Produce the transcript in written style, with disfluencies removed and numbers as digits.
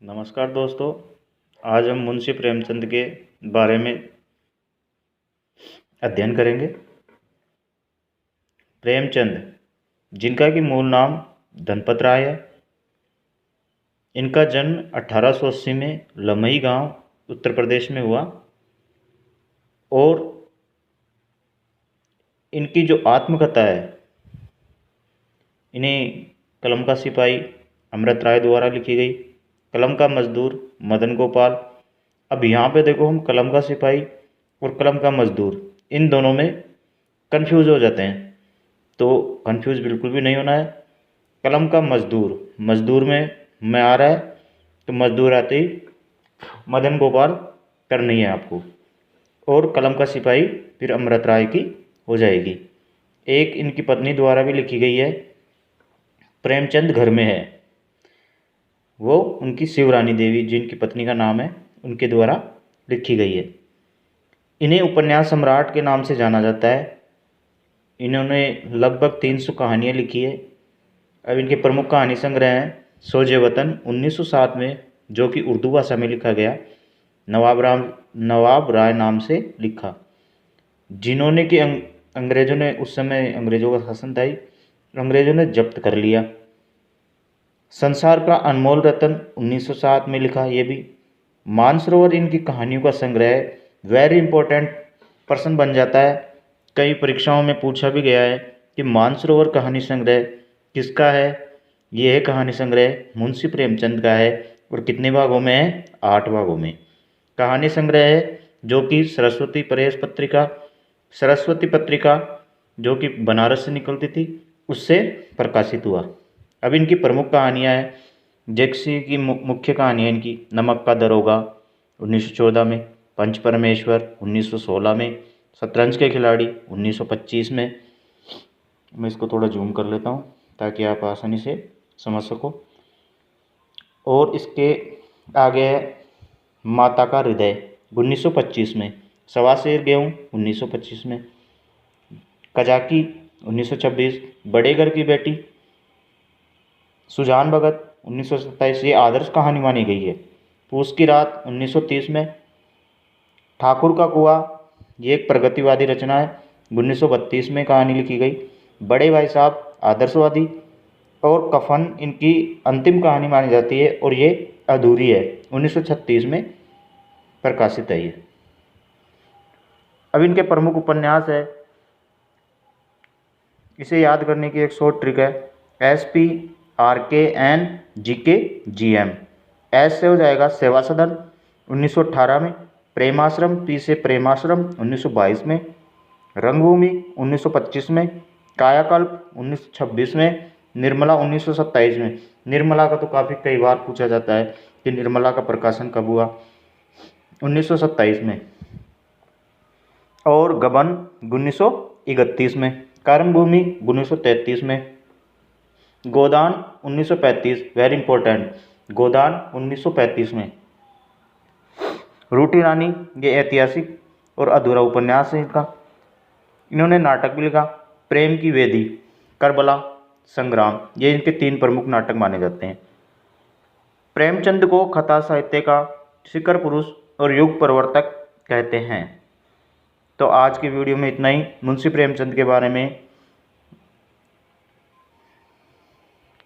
नमस्कार दोस्तों। आज हम मुंशी प्रेमचंद के बारे में अध्ययन करेंगे। प्रेमचंद, जिनका कि मूल नाम धनपत राय है, इनका जन्म 1880 में लमही गांव उत्तर प्रदेश में हुआ और इनकी जो आत्मकथा है इन्हें कलम का सिपाही अमृत राय द्वारा लिखी गई। कलम का मजदूर मदन गोपाल। अब यहाँ पे देखो, हम कलम का सिपाही और कलम का मजदूर इन दोनों में कंफ्यूज हो जाते हैं, तो कंफ्यूज बिल्कुल भी नहीं होना है। कलम का मजदूर, मजदूर में आ रहा है तो मजदूर आते ही मदन गोपाल करनी है आपको, और कलम का सिपाही फिर अमृत राय की हो जाएगी। एक इनकी पत्नी द्वारा भी लिखी गई है, प्रेमचंद घर में है, वो उनकी शिवरानी देवी जिनकी पत्नी का नाम है उनके द्वारा लिखी गई है। इन्हें उपन्यास सम्राट के नाम से जाना जाता है। इन्होंने लगभग 300 कहानियाँ लिखी है। अब इनके प्रमुख कहानी संग्रह हैं सोजे वतन 1907 में, जो कि उर्दू भाषा में लिखा गया, नवाब राय नाम से लिखा, जिन्होंने कि अंग्रेज़ों ने, उस समय अंग्रेज़ों का शासन था, अंग्रेज़ों ने जब्त कर लिया। संसार का अनमोल रतन 1907 में लिखा। ये भी मानसरोवर इनकी कहानियों का संग्रह है। वेरी इंपॉर्टेंट प्रश्न बन जाता है, कई परीक्षाओं में पूछा भी गया है कि मानसरोवर कहानी संग्रह किसका है। ये है कहानी संग्रह मुंशी प्रेमचंद का है, और कितने भागों में है? 8 भागों में कहानी संग्रह है, जो कि सरस्वती पत्रिका जो कि बनारस से निकलती थी उससे प्रकाशित हुआ। अब इनकी प्रमुख कहानियाँ हैं, जैसे कि मुख्य कहानी है इनकी नमक का दरोगा 1914 में, पंच परमेश्वर 1916 में, शतरंज के खिलाड़ी 1925 में। मैं इसको थोड़ा जूम कर लेता हूँ ताकि आप आसानी से समझ सको। और इसके आगे है माता का हृदय 1925 में, सवा शेर गेहूँ 1925 में, कजाकी 1926, बड़े घर की बेटी सुजान भगत 1927, ये आदर्श कहानी मानी गई है। पूस की रात 1930 में, ठाकुर का कुआं ये एक प्रगतिवादी रचना है, 1932 में कहानी लिखी गई। बड़े भाई साहब आदर्शवादी, और कफन इनकी अंतिम कहानी मानी जाती है और ये अधूरी है, 1936 में प्रकाशित है ये। अब इनके प्रमुख उपन्यास है, इसे याद करने की एक शॉर्ट ट्रिक है, SPRKN GK GM। एस से हो जाएगा सेवा सदन 1918 में, प्रेमाश्रम P से प्रेमाश्रम 1922 में, रंगभूमि 1925 में, कायाकल्प 1926 में, निर्मला 1927 में। निर्मला का तो काफ़ी कई बार पूछा जाता है कि निर्मला का प्रकाशन कब हुआ, 1927 में, और गबन 1931 में, कर्मभूमि 1933 में, गोदान 1935, वेरी इंपॉर्टेंट, गोदान 1935 में, रूठी रानी ये ऐतिहासिक और अधूरा उपन्यास है इनका। इन्होंने नाटक भी लिखा, प्रेम की वेदी, करबला, संग्राम, ये इनके 3 प्रमुख नाटक माने जाते हैं। प्रेमचंद को कथा साहित्य का शिखर पुरुष और युग प्रवर्तक कहते हैं। तो आज की वीडियो में इतना ही मुंशी प्रेमचंद के बारे में